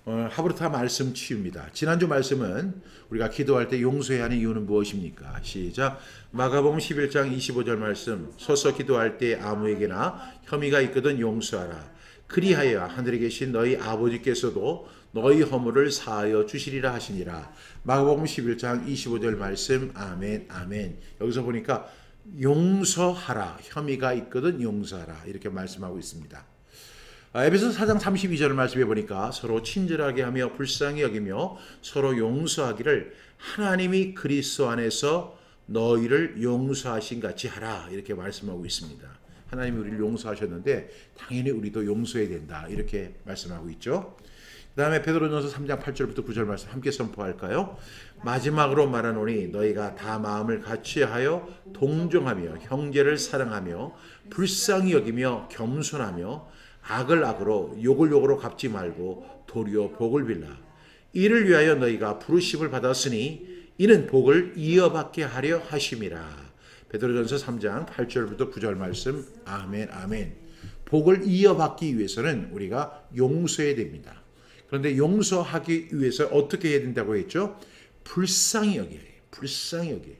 하브르타 말씀 치유입니다. 지난주 말씀은 우리가 기도할 때 용서해야 하는 이유는 무엇입니까? 시작. 마가복음 11장 25절 말씀. 서서 기도할 때 아무에게나 혐의가 있거든 용서하라. 그리하여 하늘에 계신 너희 아버지께서도 너희 허물을 사하여 주시리라 하시니라. 마가복음 11장 25절 말씀. 아멘 아멘. 여기서 보니까 용서하라. 혐의가 있거든 용서하라. 이렇게 말씀하고 있습니다. 에베소서 4장 32절 말씀해 보니까 서로 친절하게 하며 불쌍히 여기며 서로 용서하기를 하나님이 그리스도 안에서 너희를 용서하신 같이 하라. 이렇게 말씀하고 있습니다. 하나님이 우리를 용서하셨는데 당연히 우리도 용서해야 된다. 이렇게 말씀하고 있죠. 그 다음에 베드로전서 3장 8절부터 9절 말씀 함께 선포할까요? 마지막으로 말하노니 너희가 다 마음을 같이하여 동정하며 형제를 사랑하며 불쌍히 여기며 겸손하며 악을 악으로 욕을 욕으로 갚지 말고 도리어 복을 빌라. 이를 위하여 너희가 부르심을 받았으니 이는 복을 이어받게 하려 하심이라. 베드로전서 3장 8절부터 9절 말씀. 아멘 아멘. 복을 이어받기 위해서는 우리가 용서해야 됩니다. 그런데 용서하기 위해서 어떻게 해야 된다고 했죠? 불쌍히 여겨야 해요. 불쌍히 여겨요.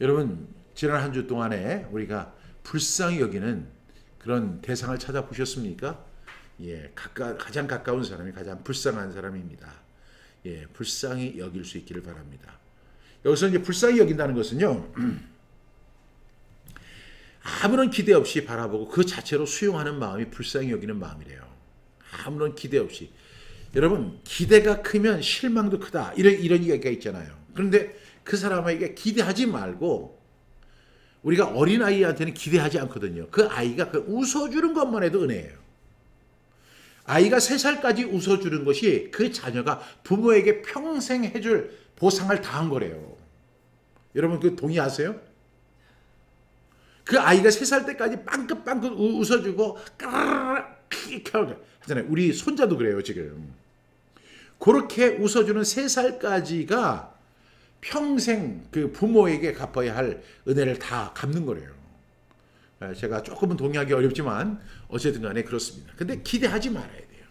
여러분 지난 한 주 동안에 우리가 불쌍히 여기는 그런 대상을 찾아보셨습니까? 예, 가장 가까운 사람이 가장 불쌍한 사람입니다. 예, 불쌍히 여길 수 있기를 바랍니다. 여기서 이제 불쌍히 여긴다는 것은요, 아무런 기대 없이 바라보고 그 자체로 수용하는 마음이 불쌍히 여기는 마음이래요. 아무런 기대 없이. 여러분, 기대가 크면 실망도 크다. 이런 얘기가 있잖아요. 그런데 그 사람에게 기대하지 말고 우리가 어린아이한테는 기대하지 않거든요. 그 아이가 그 웃어주는 것만 해도 은혜예요. 아이가 3살까지 웃어주는 것이 그 자녀가 부모에게 평생 해줄 보상을 다한 거래요. 여러분 그 동의하세요? 그 아이가 3살 때까지 빵긋빵긋 웃어주고 하잖아요. 우리 손자도 그래요 지금. 그렇게 웃어주는 3살까지가 평생 그 부모에게 갚아야 할 은혜를 다 갚는 거래요. 제가 조금은 동의하기 어렵지만 어쨌든 간에 그렇습니다. 근데 기대하지 말아야 돼요.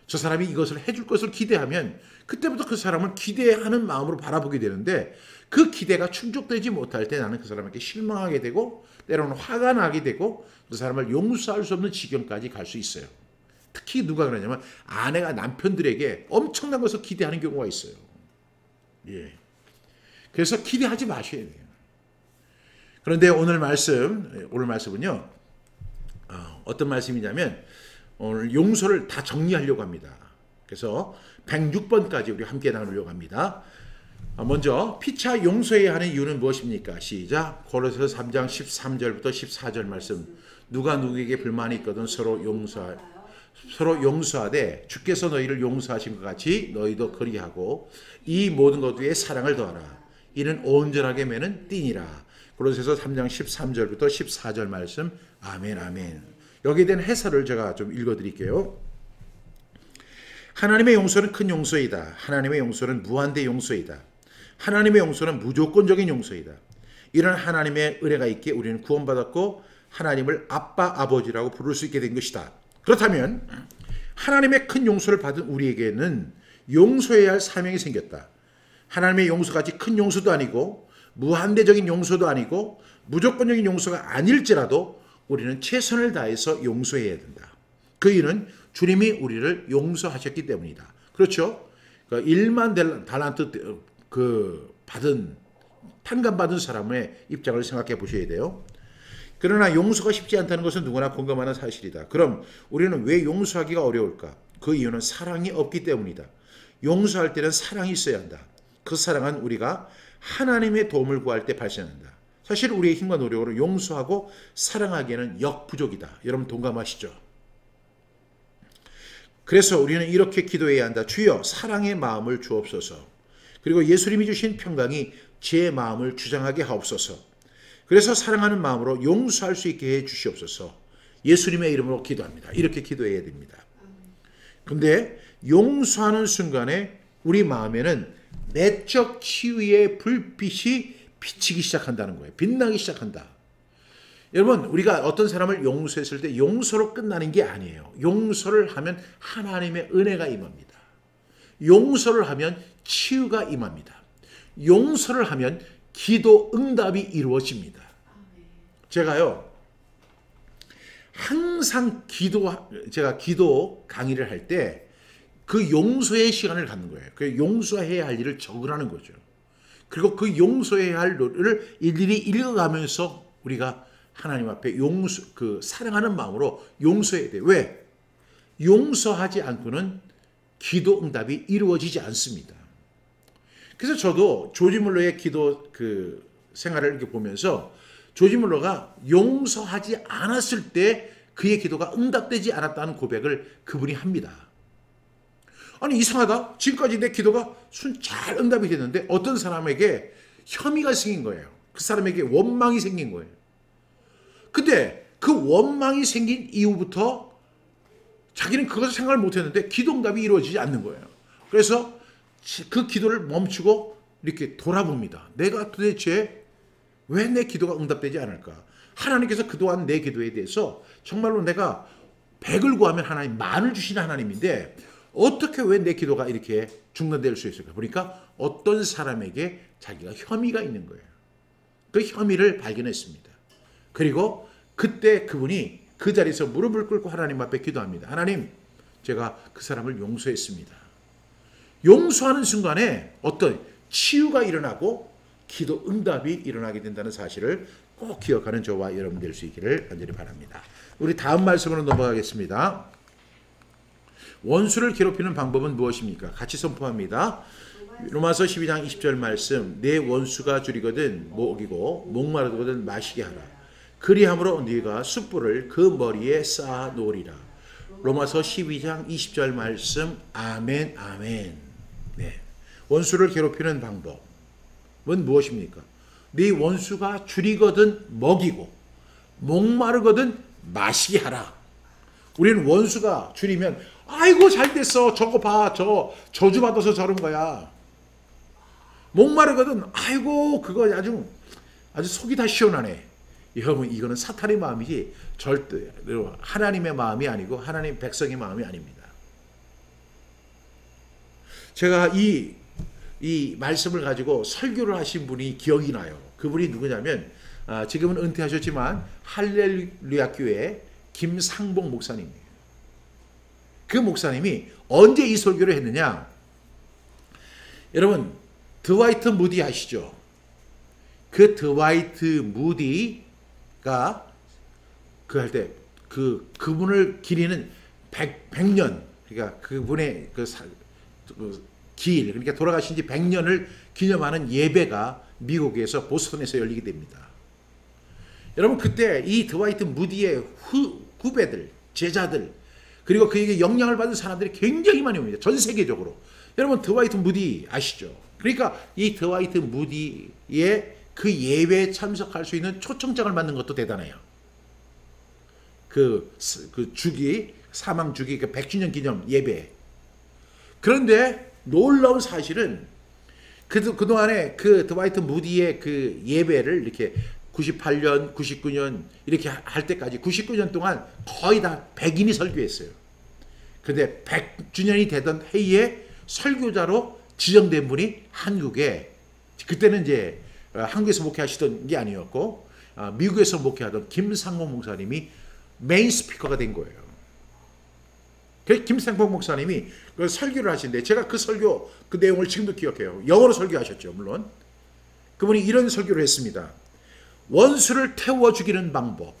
저 사람이 이것을 해줄 것을 기대하면 그때부터 그 사람을 기대하는 마음으로 바라보게 되는데 그 기대가 충족되지 못할 때 나는 그 사람에게 실망하게 되고 때로는 화가 나게 되고 그 사람을 용서할 수 없는 지경까지 갈 수 있어요. 특히 누가 그러냐면 아내가 남편들에게 엄청난 것을 기대하는 경우가 있어요. 예. 그래서 기대하지 마셔야 돼요. 그런데 오늘 말씀은요, 어떤 말씀이냐면, 오늘 용서를 다 정리하려고 합니다. 그래서 106번까지 우리 함께 나누려고 합니다. 먼저, 피차 용서해야 하는 이유는 무엇입니까? 시작. 고린도서 3장 13절부터 14절 말씀. 누가 누구에게 불만이 있거든 서로 용서하되 주께서 너희를 용서하신 것 같이 너희도 그리하고 이 모든 것 위에 사랑을 더하라. 이는 온전하게 매는 띠니라. 고린도서 3장 13절부터 14절 말씀. 아멘 아멘. 여기에 대한 해설을 제가 좀 읽어드릴게요. 하나님의 용서는 큰 용서이다. 하나님의 용서는 무한대 용서이다. 하나님의 용서는 무조건적인 용서이다. 이런 하나님의 은혜가 있기에 우리는 구원받았고 하나님을 아빠 아버지라고 부를 수 있게 된 것이다. 그렇다면 하나님의 큰 용서를 받은 우리에게는 용서해야 할 사명이 생겼다. 하나님의 용서같이 큰 용서도 아니고 무한대적인 용서도 아니고 무조건적인 용서가 아닐지라도 우리는 최선을 다해서 용서해야 된다. 그 이유는 주님이 우리를 용서하셨기 때문이다. 그렇죠? 그러니까 1만 달란트 판감받은 사람의 입장을 생각해 보셔야 돼요. 그러나 용서가 쉽지 않다는 것은 누구나 공감하는 사실이다. 그럼 우리는 왜 용서하기가 어려울까? 그 이유는 사랑이 없기 때문이다. 용서할 때는 사랑이 있어야 한다. 그 사랑은 우리가 하나님의 도움을 구할 때 발생한다. 사실 우리의 힘과 노력으로 용서하고 사랑하기에는 역부족이다. 여러분 동감하시죠? 그래서 우리는 이렇게 기도해야 한다. 주여 사랑의 마음을 주옵소서. 그리고 예수님이 주신 평강이 제 마음을 주장하게 하옵소서. 그래서 사랑하는 마음으로 용서할 수 있게 해 주시옵소서. 예수님의 이름으로 기도합니다. 이렇게 기도해야 됩니다. 근데 용서하는 순간에 우리 마음에는 내적 치유의 불빛이 비치기 시작한다는 거예요. 빛나기 시작한다. 여러분, 우리가 어떤 사람을 용서했을 때 용서로 끝나는 게 아니에요. 용서를 하면 하나님의 은혜가 임합니다. 용서를 하면 치유가 임합니다. 용서를 하면 기도 응답이 이루어집니다. 제가요, 항상 제가 기도 강의를 할 때 그 용서의 시간을 갖는 거예요. 그 용서해야 할 일을 적으라는 거죠. 그리고 그 용서해야 할 일을 일일이 읽어가면서 우리가 하나님 앞에 사랑하는 마음으로 용서해야 돼요. 왜? 용서하지 않고는 기도 응답이 이루어지지 않습니다. 그래서 저도 조지 물러의 기도 생활을 이렇게 보면서 조지 물러가 용서하지 않았을 때 그의 기도가 응답되지 않았다는 고백을 그분이 합니다. 아니, 이상하다. 지금까지 내 기도가 잘 응답이 됐는데 어떤 사람에게 혐의가 생긴 거예요. 그 사람에게 원망이 생긴 거예요. 근데 그 원망이 생긴 이후부터 자기는 그것을 생각을 못했는데 기도 응답이 이루어지지 않는 거예요. 그래서 그 기도를 멈추고 이렇게 돌아봅니다. 내가 도대체 왜 내 기도가 응답되지 않을까? 하나님께서 그동안 내 기도에 대해서 정말로 내가 100을 구하면 하나님 만을 주시는 하나님인데 어떻게 왜 내 기도가 이렇게 중단될 수 있을까? 보니까 어떤 사람에게 자기가 혐의가 있는 거예요. 그 혐의를 발견했습니다. 그리고 그때 그분이 그 자리에서 무릎을 꿇고 하나님 앞에 기도합니다. 하나님, 제가 그 사람을 용서했습니다. 용서하는 순간에 어떤 치유가 일어나고 기도 응답이 일어나게 된다는 사실을 꼭 기억하는 저와 여러분 될 수 있기를 간절히 바랍니다. 우리 다음 말씀으로 넘어가겠습니다. 원수를 괴롭히는 방법은 무엇입니까? 같이 선포합니다. 로마서 12장 20절 말씀. 내 원수가 줄이거든 먹이고 목마르거든 마시게 하라. 그리함으로 네가 숯불을 그 머리에 쌓아 놓으리라. 로마서 12장 20절 말씀. 아멘, 아멘. 네. 원수를 괴롭히는 방법은 무엇입니까? 네 원수가 줄이거든 먹이고 목마르거든 마시게 하라. 우리는 원수가 줄이면 아이고 잘됐어. 저거 봐. 저주받아서 저런 거야. 목마르거든. 아이고 그거 아주 속이 다 시원하네. 여러분, 이거는 사탄의 마음이지 절대 하나님의 마음이 아니고 하나님 백성의 마음이 아닙니다. 제가 이 말씀을 가지고 설교를 하신 분이 기억이 나요. 그분이 누구냐면 지금은 은퇴하셨지만 할렐루야 교회 김상봉 목사님이에요. 그 목사님이 언제 이 설교를 했느냐? 여러분, 드와이트 무디 아시죠? 그 드와이트 무디가 할 때 그분을 기리는 100년, 그러니까 그분의 그러니까 돌아가신 지 100년을 기념하는 예배가 미국에서 보스턴에서 열리게 됩니다. 여러분, 그때 이 드와이트 무디의 후배들, 제자들, 그리고 그에게 영향을 받은 사람들이 굉장히 많이 옵니다. 전 세계적으로. 여러분, 드와이트 무디 아시죠? 그러니까 이 드와이트 무디의 그 예배에 참석할 수 있는 초청장을 받는 것도 대단해요. 사망 주기, 100주년 기념 예배. 그런데 놀라운 사실은 그동안에 그 드와이트 무디의 그 예배를 이렇게 98년, 99년 이렇게 할 때까지 99년 동안 거의 다 백인이 설교했어요. 그런데 100주년이 되던 해에 설교자로 지정된 분이 한국에, 그때는 이제 한국에서 목회하시던 게 아니었고 미국에서 목회하던 김상봉 목사님이 메인 스피커가 된 거예요. 그래서 김상봉 목사님이 그 설교를 하시는데 제가 그 설교 그 내용을 지금도 기억해요. 영어로 설교하셨죠, 물론. 그분이 이런 설교를 했습니다. 원수를 태워 죽이는 방법.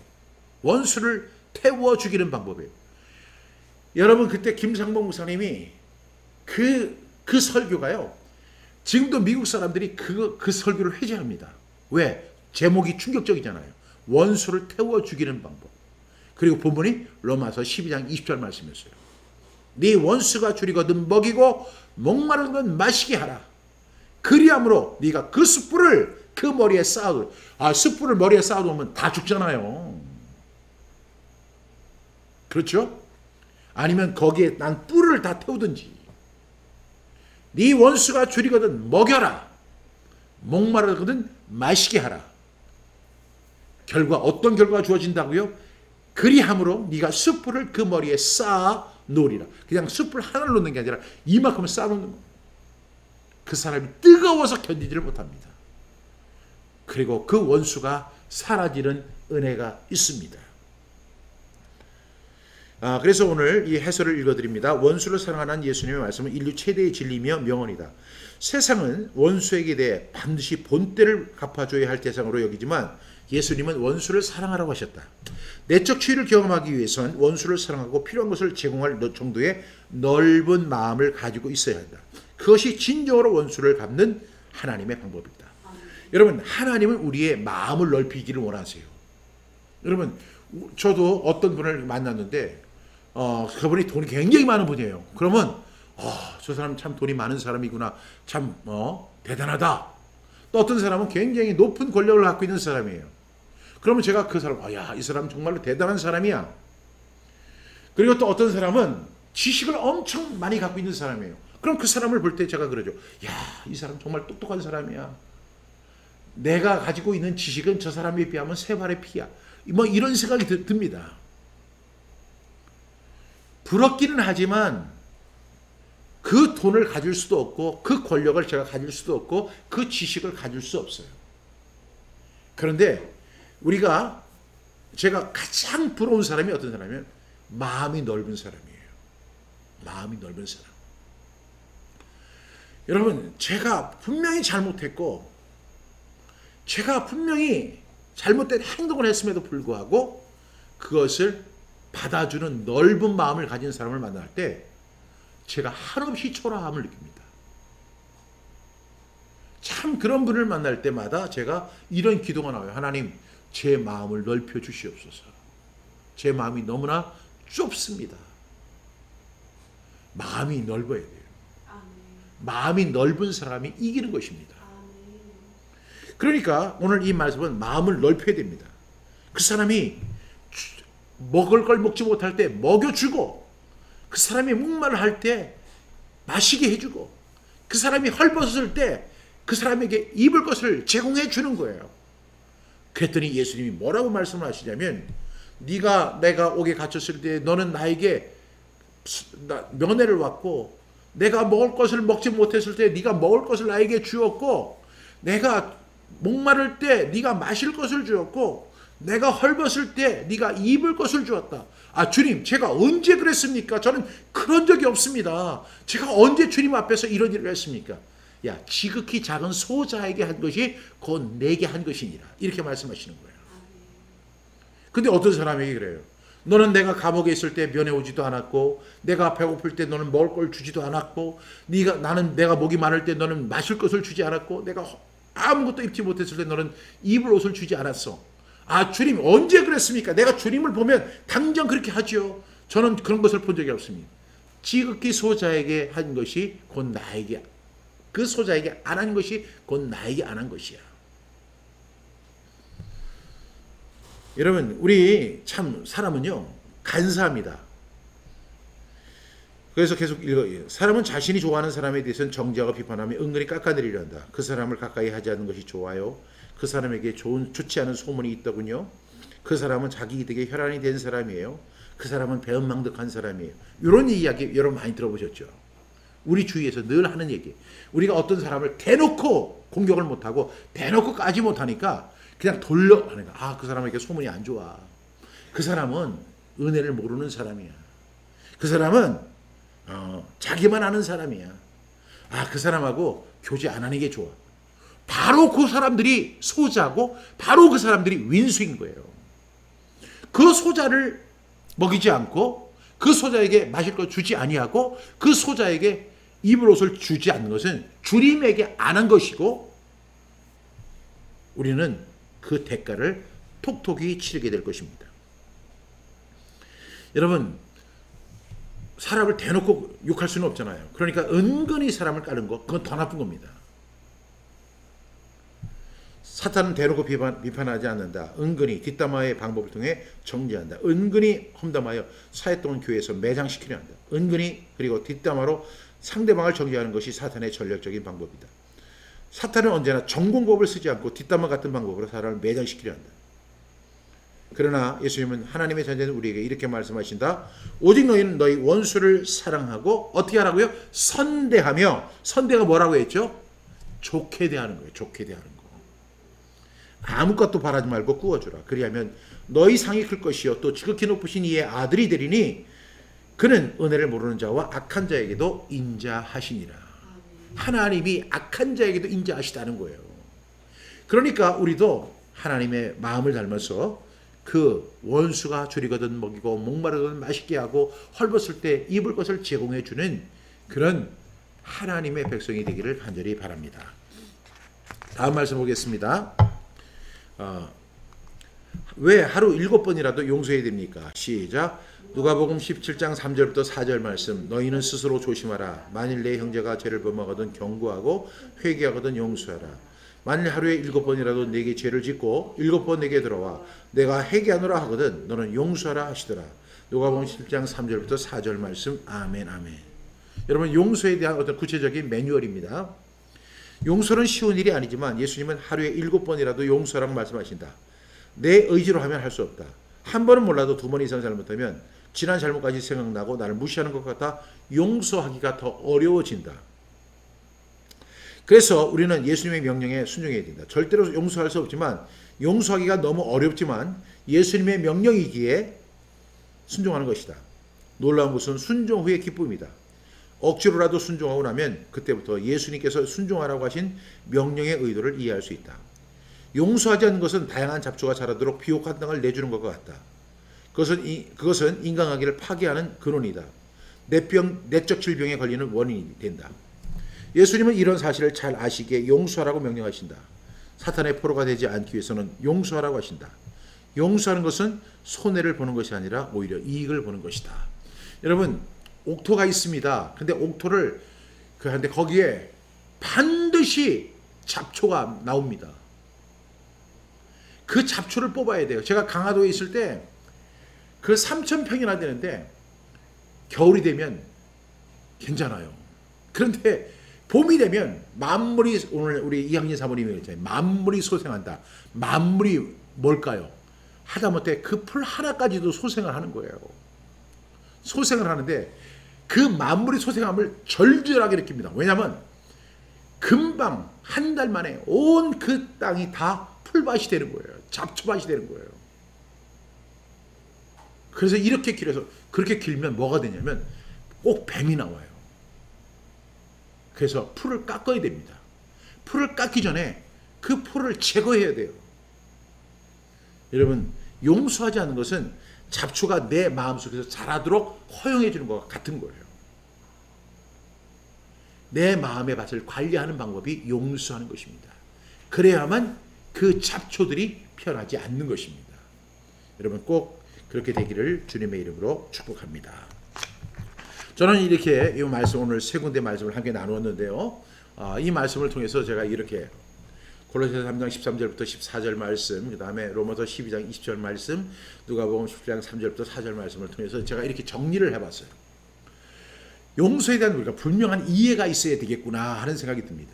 원수를 태워 죽이는 방법이에요. 여러분, 그때 김상봉 목사님이 그 설교가요, 지금도 미국 사람들이 그 설교를 회자합니다. 왜? 제목이 충격적이잖아요. 원수를 태워 죽이는 방법. 그리고 본문이 로마서 12장 20절 말씀이었어요. 네 원수가 줄이거든 먹이고 목마른 건 마시게 하라. 그리함으로 네가 그 숯불을 그 머리에 쌓아도, 숯불을 머리에 쌓아두면 다 죽잖아요. 그렇죠? 아니면 거기에 난 뿔을 다 태우든지. 네 원수가 줄이거든 먹여라. 목마르거든 마시게 하라. 어떤 결과가 주어진다고요? 그리함으로 네가 숯불을 그 머리에 쌓아 놓으리라. 그냥 숯불 하나를 놓는 게 아니라 이만큼을 쌓아 놓는 거예요. 그 사람이 뜨거워서 견디지를 못합니다. 그리고 그 원수가 사라지는 은혜가 있습니다. 그래서 오늘 이 해설을 읽어드립니다. 원수를 사랑하는 예수님의 말씀은 인류 최대의 진리며 명언이다. 세상은 원수에게 대해 반드시 본때를 갚아줘야 할 대상으로 여기지만 예수님은 원수를 사랑하라고 하셨다. 내적 치유를 경험하기 위해선 원수를 사랑하고 필요한 것을 제공할 정도의 넓은 마음을 가지고 있어야 한다. 그것이 진정으로 원수를 갚는 하나님의 방법이다. 여러분, 하나님은 우리의 마음을 넓히기를 원하세요. 여러분, 저도 어떤 분을 만났는데 그분이 돈이 굉장히 많은 분이에요. 그러면 저 사람 참 돈이 많은 사람이구나. 참 대단하다. 또 어떤 사람은 굉장히 높은 권력을 갖고 있는 사람이에요. 그러면 제가 그 사람, 야, 이 사람 정말로 대단한 사람이야. 그리고 또 어떤 사람은 지식을 엄청 많이 갖고 있는 사람이에요. 그럼 그 사람을 볼 때 제가 그러죠. 야, 이 사람 정말 똑똑한 사람이야. 내가 가지고 있는 지식은 저 사람에 비하면 세 발의 피야. 뭐 이런 생각이 듭니다. 부럽기는 하지만 그 돈을 가질 수도 없고 그 권력을 제가 가질 수도 없고 그 지식을 가질 수 없어요. 그런데 제가 가장 부러운 사람이 어떤 사람이면 마음이 넓은 사람이에요. 마음이 넓은 사람. 여러분, 제가 분명히 잘못했고 제가 분명히 잘못된 행동을 했음에도 불구하고 그것을 받아주는 넓은 마음을 가진 사람을 만날 때 제가 한없이 초라함을 느낍니다. 참 그런 분을 만날 때마다 제가 이런 기도가 나와요. 하나님, 제 마음을 넓혀 주시옵소서. 제 마음이 너무나 좁습니다. 마음이 넓어야 돼요. 마음이 넓은 사람이 이기는 것입니다. 그러니까 오늘 이 말씀은 마음을 넓혀야 됩니다. 그 사람이 먹을 걸 먹지 못할 때 먹여주고, 그 사람이 목마를 때 마시게 해주고, 그 사람이 헐벗을 때 그 사람에게 입을 것을 제공해 주는 거예요. 그랬더니 예수님이 뭐라고 말씀을 하시냐면, 내가 옥에 갇혔을 때 너는 나에게 면회를 왔고, 내가 먹을 것을 먹지 못했을 때 네가 먹을 것을 나에게 주었고, 내가 목마를 때 네가 마실 것을 주었고, 내가 헐벗을 때 네가 입을 것을 주었다. 주님, 제가 언제 그랬습니까? 저는 그런 적이 없습니다. 제가 언제 주님 앞에서 이런 일을 했습니까? 야, 지극히 작은 소자에게 한 것이 곧 내게 한 것이니라. 이렇게 말씀하시는 거예요. 근데 어떤 사람에게 그래요. 너는 내가 감옥에 있을 때 면회 오지도 않았고, 내가 배고플 때 너는 먹을 걸 주지도 않았고, 내가 목이 마를 때 너는 마실 것을 주지 않았고, 내가 아무것도 입지 못했을 때 너는 입을 옷을 주지 않았어. 주님 언제 그랬습니까? 내가 주님을 보면 당장 그렇게 하죠. 저는 그런 것을 본 적이 없습니다. 지극히 소자에게 한 것이 곧 나에게, 그 소자에게 안 한 것이 곧 나에게 안 한 것이야. 여러분, 우리 참 사람은요 간사합니다. 그래서 계속 읽어요. 사람은 자신이 좋아하는 사람에 대해서는 정죄하고 비판하며 은근히 깎아내리려 한다. 그 사람을 가까이 하지 않는 것이 좋아요. 그 사람에게 좋지 않은 소문이 있더군요. 그 사람은 자기 이득에 혈안이 된 사람이에요. 그 사람은 배은망덕한 사람이에요. 이런 이야기 여러분 많이 들어보셨죠? 우리 주위에서 늘 하는 얘기. 우리가 어떤 사람을 대놓고 공격을 못하고 대놓고 까지 못하니까 그냥 돌려하니까 그 사람에게 소문이 안 좋아. 그 사람은 은혜를 모르는 사람이야. 그 사람은 자기만 아는 사람이야. 그 사람하고 교제 안 하는 게 좋아. 바로 그 사람들이 소자고 바로 그 사람들이 윈수인 거예요. 그 소자를 먹이지 않고 그 소자에게 마실 걸 주지 아니하고 그 소자에게 입을 옷을 주지 않는 것은 주님에게 안 한 것이고, 우리는 그 대가를 톡톡히 치르게 될 것입니다. 여러분, 사람을 대놓고 욕할 수는 없잖아요. 그러니까 은근히 사람을 까는 거, 그건 더 나쁜 겁니다. 사탄은 대놓고 비판하지 않는다. 은근히 뒷담화의 방법을 통해 정죄한다. 은근히 험담하여 사회 또는 교회에서 매장시키려 한다. 은근히 그리고 뒷담화로 상대방을 정죄하는 것이 사탄의 전략적인 방법이다. 사탄은 언제나 정공법을 쓰지 않고 뒷담화 같은 방법으로 사람을 매장시키려 한다. 그러나 예수님은 하나님의 자녀는 우리에게 이렇게 말씀하신다. 오직 너희는 너희 원수를 사랑하고 어떻게 하라고요? 선대하며. 선대가 뭐라고 했죠? 좋게 대하는 거예요. 좋게 대하는 거. 아무것도 바라지 말고 꾸어주라. 그리하면 너희 상이 클 것이요 또 지극히 높으신 이의 아들이 되리니 그는 은혜를 모르는 자와 악한 자에게도 인자하시니라. 하나님이 악한 자에게도 인자하시다는 거예요. 그러니까 우리도 하나님의 마음을 닮아서 그 원수가 줄이거든 먹이고 목마르거든 맛있게 하고 헐벗을 때 입을 것을 제공해 주는 그런 하나님의 백성이 되기를 간절히 바랍니다. 다음 말씀 보겠습니다. 왜 하루 7번이라도 용서해야 됩니까? 시작. 누가복음 17장 3절부터 4절 말씀. 너희는 스스로 조심하라. 만일 내 형제가 죄를 범하거든 경고하고 회개하거든 용서하라. 만일 하루에 7번이라도 내게 죄를 짓고 7번 내게 들어와 내가 회개하노라 하거든 너는 용서하라 하시더라. 누가복음 17장 3절부터 4절 말씀. 아멘 아멘. 여러분, 용서에 대한 어떤 구체적인 매뉴얼입니다. 용서는 쉬운 일이 아니지만 예수님은 하루에 7번이라도 용서라고 말씀하신다. 내 의지로 하면 할 수 없다. 한 번은 몰라도 2번 이상 잘못하면 지난 잘못까지 생각나고 나를 무시하는 것 같아 용서하기가 더 어려워진다. 그래서 우리는 예수님의 명령에 순종해야 된다. 절대로 용서할 수 없지만 용서하기가 너무 어렵지만 예수님의 명령이기에 순종하는 것이다. 놀라운 것은 순종 후의 기쁨이다. 억지로라도 순종하고 나면 그때부터 예수님께서 순종하라고 하신 명령의 의도를 이해할 수 있다. 용서하지 않는 것은 다양한 잡초가 자라도록 비옥한 땅을 내주는 것과 같다. 그것은 인간관계를 파괴하는 근원이다. 내적 질병에 걸리는 원인이 된다. 예수님은 이런 사실을 잘 아시기에 용서하라고 명령하신다. 사탄의 포로가 되지 않기 위해서는 용서하라고 하신다. 용서하는 것은 손해를 보는 것이 아니라 오히려 이익을 보는 것이다. 여러분, 옥토가 있습니다. 근데 옥토를 하는데 거기에 반드시 잡초가 나옵니다. 그 잡초를 뽑아야 돼요. 제가 강화도에 있을 때 그 3,000평이나 되는데 겨울이 되면 괜찮아요. 그런데 봄이 되면 만물이, 오늘 우리 이학년 사모님이 그랬잖아요. 만물이 소생한다. 만물이 뭘까요? 하다못해 그 풀 하나까지도 소생을 하는 거예요. 소생을 하는데 그 만물이 소생함을 절절하게 느낍니다. 왜냐하면 금방 한 달 만에 온 그 땅이 다 풀밭이 되는 거예요. 잡초밭이 되는 거예요. 그래서 이렇게 길어서, 그렇게 길면 뭐가 되냐면 꼭 뱀이 나와요. 그래서 풀을 깎아야 됩니다. 풀을 깎기 전에 그 풀을 제거해야 돼요. 여러분, 용서하지 않는 것은 잡초가 내 마음속에서 자라도록 허용해 주는 것과 같은 거예요. 내 마음의 밭을 관리하는 방법이 용서하는 것입니다. 그래야만 그 잡초들이 피어나지 않는 것입니다. 여러분, 꼭 그렇게 되기를 주님의 이름으로 축복합니다. 저는 이렇게 이 말씀, 오늘 세 군데 말씀을 함께 나누었는데요. 이 말씀을 통해서 제가 이렇게 골로새서 3장 13절부터 14절 말씀, 그 다음에 로마서 12장 20절 말씀, 누가복음 10장 3절부터 4절 말씀을 통해서 제가 이렇게 정리를 해봤어요. 용서에 대한 우리가 분명한 이해가 있어야 되겠구나 하는 생각이 듭니다.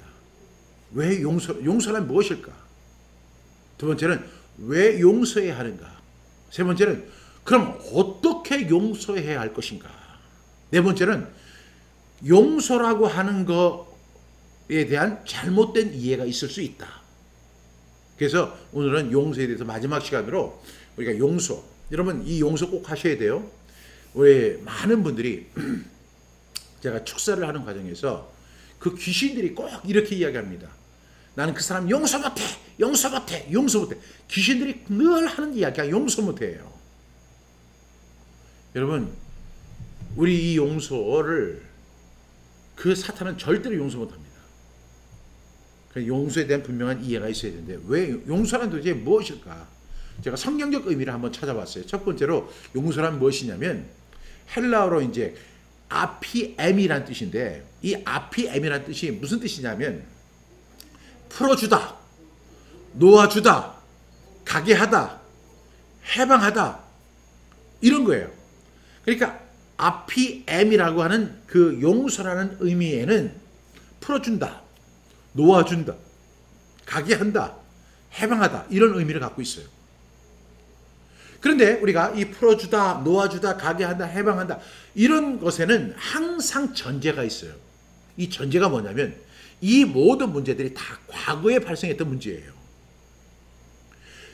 왜 용서란 무엇일까? 두 번째는 왜 용서해야 하는가? 세 번째는 그럼 어떻게 용서해야 할 것인가? 네 번째는 용서라고 하는 것에 대한 잘못된 이해가 있을 수 있다. 그래서 오늘은 용서에 대해서 마지막 시간으로 우리가 용서, 여러분 이 용서 꼭 하셔야 돼요. 우리 많은 분들이 제가 축사를 하는 과정에서 그 귀신들이 꼭 이렇게 이야기합니다. 나는 그 사람 용서 못해, 용서 못해, 용서 못해. 귀신들이 늘 하는 이야기가 용서 못해요. 여러분, 우리 이 용서를, 그 사탄은 절대로 용서 못합니다. 용서에 대한 분명한 이해가 있어야 되는데 왜 용서란 도대체 무엇일까? 제가 성경적 의미를 한번 찾아봤어요. 첫 번째로 용서란 무엇이냐면 헬라어로 이제 아피엠이란 뜻인데, 이 아피엠이란 뜻이 무슨 뜻이냐면 풀어주다, 놓아주다, 가게 하다, 해방하다, 이런 거예요. 그러니까 아피엠이라고 하는 그 용서라는 의미에는 풀어준다, 놓아준다, 가게 한다, 해방하다, 이런 의미를 갖고 있어요. 그런데 우리가 이 풀어주다, 놓아주다, 가게 한다, 해방한다 이런 것에는 항상 전제가 있어요. 이 전제가 뭐냐면 이 모든 문제들이 다 과거에 발생했던 문제예요.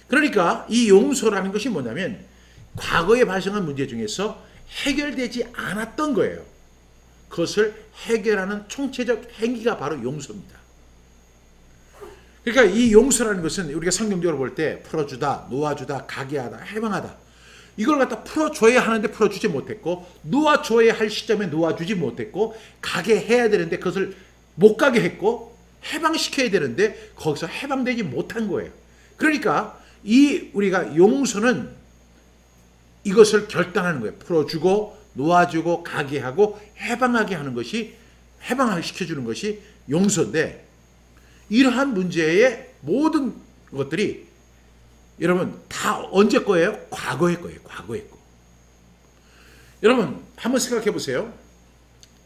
그러니까 이 용서라는 것이 뭐냐면 과거에 발생한 문제 중에서 해결되지 않았던 거예요. 그것을 해결하는 총체적 행위가 바로 용서입니다. 그러니까 이 용서라는 것은 우리가 성경적으로 볼 때 풀어주다, 놓아주다, 가게하다, 해방하다 이걸 갖다 풀어줘야 하는데 풀어주지 못했고 놓아줘야 할 시점에 놓아주지 못했고 가게 해야 되는데 그것을 못 가게 했고 해방시켜야 되는데 거기서 해방되지 못한 거예요. 그러니까 이 우리가 용서는 이것을 결단하는 거예요. 풀어주고 놓아주고 가게 하고 해방하게 하는 것이 해방시켜주는 것이 용서인데 이러한 문제의 모든 것들이 여러분 다 언제 거예요? 과거의 거예요. 과거의 거. 여러분 한번 생각해 보세요.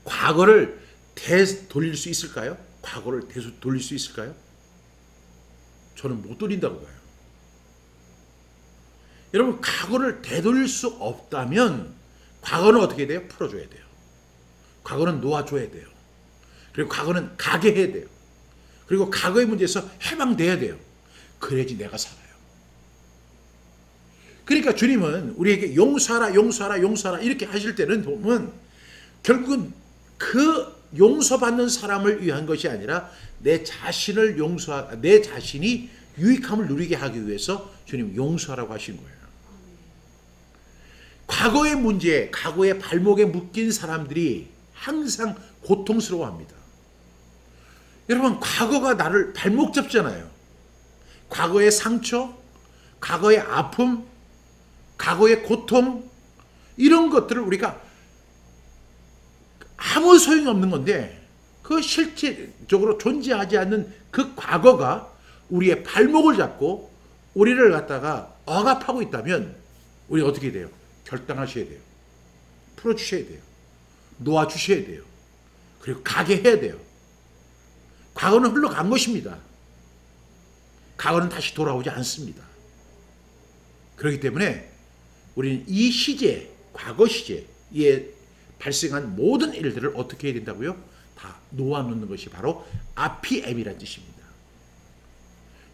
과거를 되돌릴 수 있을까요? 과거를 되돌릴 수 있을까요? 저는 못 돌린다고 봐요. 여러분 과거를 되돌릴 수 없다면 과거는 어떻게 돼요? 풀어줘야 돼요. 과거는 놓아줘야 돼요. 그리고 과거는 가게 해야 돼요. 그리고 과거의 문제에서 해방돼야 돼요. 그래야지 내가 살아요. 그러니까 주님은 우리에게 용서하라 용서하라 용서하라 이렇게 하실 때는 보면 결국은 그 용서받는 사람을 위한 것이 아니라 내 자신을 내 자신이 유익함을 누리게 하기 위해서 주님 용서하라고 하신 거예요. 과거의 문제, 과거의 발목에 묶인 사람들이 항상 고통스러워합니다. 여러분 과거가 나를 발목 잡잖아요. 과거의 상처, 과거의 아픔, 과거의 고통 이런 것들을 우리가 아무 소용이 없는 건데 그 실질적으로 존재하지 않는 그 과거가 우리의 발목을 잡고 우리를 갖다가 억압하고 있다면 우리 어떻게 돼요? 결단하셔야 돼요. 풀어주셔야 돼요. 놓아주셔야 돼요. 그리고 가게 해야 돼요. 과거는 흘러간 것입니다. 과거는 다시 돌아오지 않습니다. 그렇기 때문에 우리는 이 시제, 과거 시제에 발생한 모든 일들을 어떻게 해야 된다고요? 다 놓아놓는 것이 바로 아피엠이라는 뜻입니다.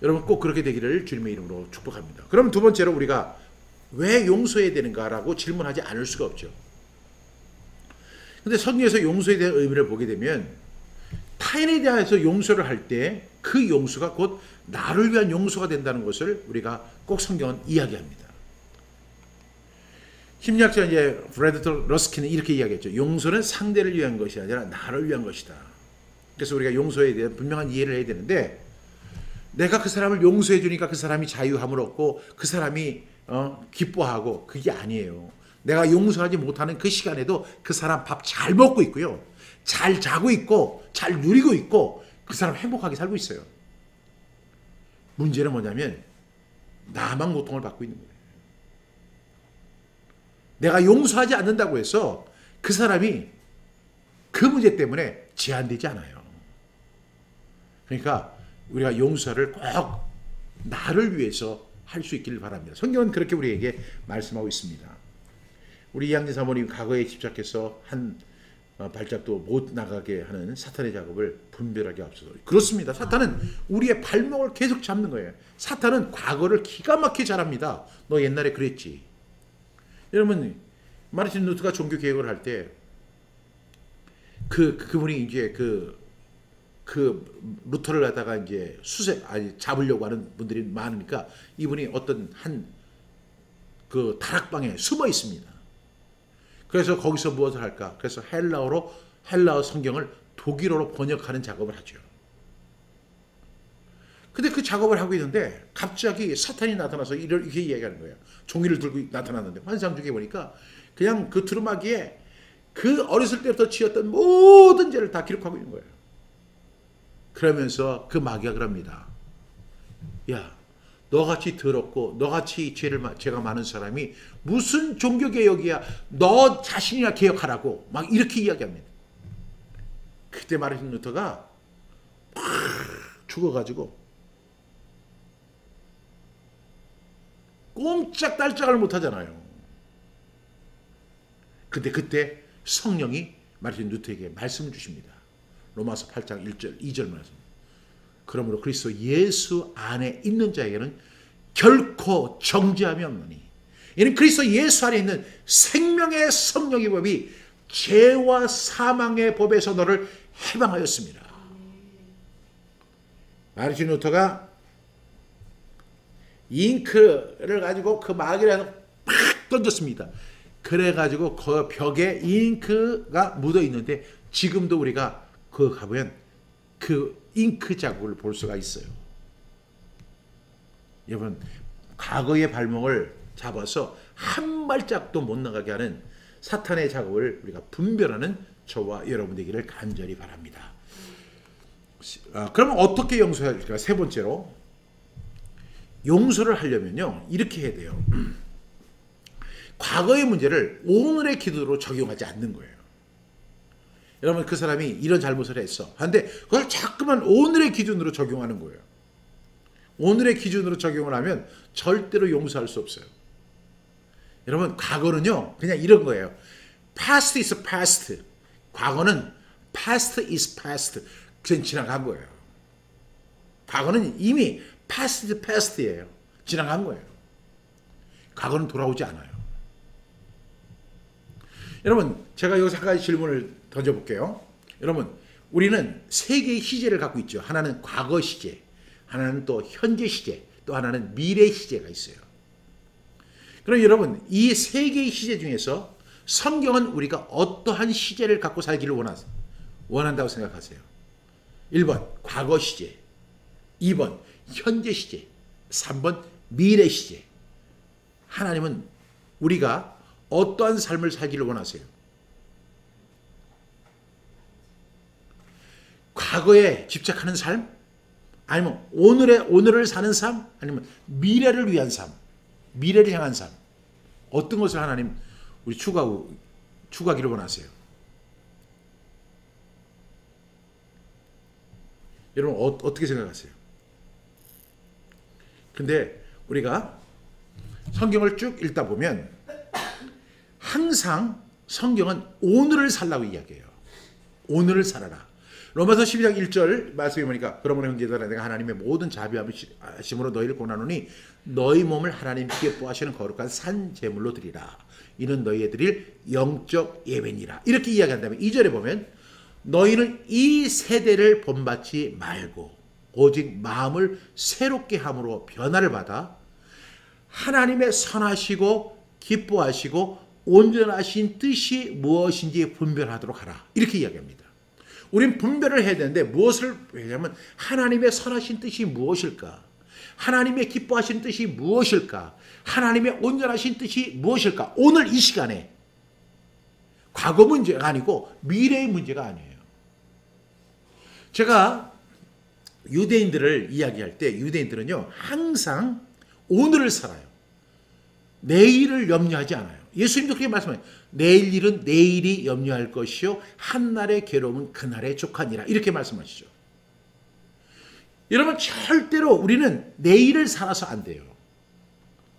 여러분 꼭 그렇게 되기를 주님의 이름으로 축복합니다. 그럼 두 번째로 우리가 왜 용서해야 되는가라고 질문하지 않을 수가 없죠. 근데 성경에서 용서에 대한 의미를 보게 되면 타인에 대해서 용서를 할 때 그 용서가 곧 나를 위한 용서가 된다는 것을 우리가 꼭 성경은 이야기합니다. 심리학자 이제 브래드 러스킨은 이렇게 이야기했죠. 용서는 상대를 위한 것이 아니라 나를 위한 것이다. 그래서 우리가 용서에 대한 분명한 이해를 해야 되는데 내가 그 사람을 용서해 주니까 그 사람이 자유함을 얻고 그 사람이 기뻐하고 그게 아니에요. 내가 용서하지 못하는 그 시간에도 그 사람 밥 잘 먹고 있고요. 잘 자고 있고 잘 누리고 있고 그 사람 행복하게 살고 있어요. 문제는 뭐냐면 나만 고통을 받고 있는 거예요. 내가 용서하지 않는다고 해서 그 사람이 그 문제 때문에 제한되지 않아요. 그러니까 우리가 용서를 꼭 나를 위해서 할 수 있기를 바랍니다. 성경은 그렇게 우리에게 말씀하고 있습니다. 우리 이양진 사모님 과거에 집착해서 한 발짝도 못 나가게 하는 사탄의 작업을 분별하게 앞서서 그렇습니다. 사탄은 우리의 발목을 계속 잡는 거예요. 사탄은 과거를 기가 막히게 잘합니다. 너 옛날에 그랬지. 여러분 마르틴 루터가 종교 개혁을 할 때 그분이 이제 루터를 갖다가 이제 잡으려고 하는 분들이 많으니까 이분이 어떤 그 다락방에 숨어 있습니다. 그래서 거기서 무엇을 할까? 그래서 헬라어 성경을 독일어로 번역하는 작업을 하죠. 근데 그 작업을 하고 있는데 갑자기 사탄이 나타나서 이렇게 이야기하는 거예요. 종이를 들고 나타났는데 환상 중에 보니까 그냥 그 두루마기에 그 어렸을 때부터 지었던 모든 죄를 다 기록하고 있는 거예요. 그러면서 그 마귀가 그럽니다. 야, 너같이 더럽고 너같이 죄가 많은 사람이 무슨 종교개혁이야. 너 자신이나 개혁하라고 막 이렇게 이야기합니다. 그때 마르틴 루터가 막 죽어가지고 꼼짝달짝을 못하잖아요. 근데 그때 성령이 마르틴 루터에게 말씀을 주십니다. 로마서 8장 1절 2절 말씀. 그러므로 그리스도 예수 안에 있는 자에게는 결코 정죄함이 없느니 이는 그리스도 예수 안에 있는 생명의 성령의 법이 죄와 사망의 법에서 너를 해방하였습니다. 마르틴 루터가 잉크를 가지고 그 마귀에서 팍 던졌습니다. 그래가지고 그 벽에 잉크가 묻어 있는데 지금도 우리가 그 가보면 그 잉크 자국을 볼 수가 있어요. 여러분, 과거의 발목을 잡아서 한 발짝도 못 나가게 하는 사탄의 자국을 우리가 분별하는 저와 여러분 되기를 간절히 바랍니다. 그러면 어떻게 용서해야 될까? 세 번째로, 용서를 하려면요 이렇게 해야 돼요. 과거의 문제를 오늘의 기도로 적용하지 않는 거예요. 여러분, 그 사람이 이런 잘못을 했어. 근데 그걸 자꾸만 오늘의 기준으로 적용하는 거예요. 오늘의 기준으로 적용을 하면 절대로 용서할 수 없어요. 여러분, 과거는요 그냥 이런 거예요. Past is past. 과거는 past is past. 그냥 지나간 거예요. 과거는 이미 past is past예요. 지나간 거예요. 과거는 돌아오지 않아요. 여러분, 제가 여기서 한 가지 질문을 던져볼게요. 여러분, 우리는 세 개의 시제를 갖고 있죠. 하나는 과거 시제, 하나는 또 현재 시제, 또 하나는 미래 시제가 있어요. 그럼 여러분, 이 세 개의 시제 중에서 성경은 우리가 어떠한 시제를 갖고 살기를 원한다고 생각하세요? 1번 과거 시제, 2번 현재 시제, 3번 미래 시제. 하나님은 우리가 어떠한 삶을 살기를 원하세요? 과거에 집착하는 삶? 아니면 오늘을 사는 삶? 아니면 미래를 위한 삶? 미래를 향한 삶? 어떤 것을 하나님 우리 추구하기를 원하세요? 여러분, 어떻게 생각하세요? 근데 우리가 성경을 쭉 읽다 보면 항상 성경은 오늘을 살라고 이야기해요. 오늘을 살아라. 로마서 12장 1절 말씀해 보니까 그러므로 형제들아 내가 하나님의 모든 자비하심으로 너희를 권하노니 너희 몸을 하나님 기뻐하시는 거룩한 산 제물로 드리라. 이는 너희의 드릴 영적 예배니라. 이렇게 이야기한 다음에 2절에 보면 너희는 이 세대를 본받지 말고 오직 마음을 새롭게 함으로 변화를 받아 하나님의 선하시고 기뻐하시고 온전하신 뜻이 무엇인지 분별하도록 하라. 이렇게 이야기합니다. 우린 분별을 해야 되는데 무엇을 왜냐하면 하나님의 선하신 뜻이 무엇일까? 하나님의 기뻐하신 뜻이 무엇일까? 하나님의 온전하신 뜻이 무엇일까? 오늘 이 시간에 과거 문제가 아니고 미래의 문제가 아니에요. 제가 유대인들을 이야기할 때 유대인들은요 항상 오늘을 살아요. 내일을 염려하지 않아요. 예수님도 그렇게 말씀해요. 내일 일은 내일이 염려할 것이요 한날의 괴로움은 그날의 족하니라. 이렇게 말씀하시죠. 여러분, 절대로 우리는 내일을 살아서 안 돼요.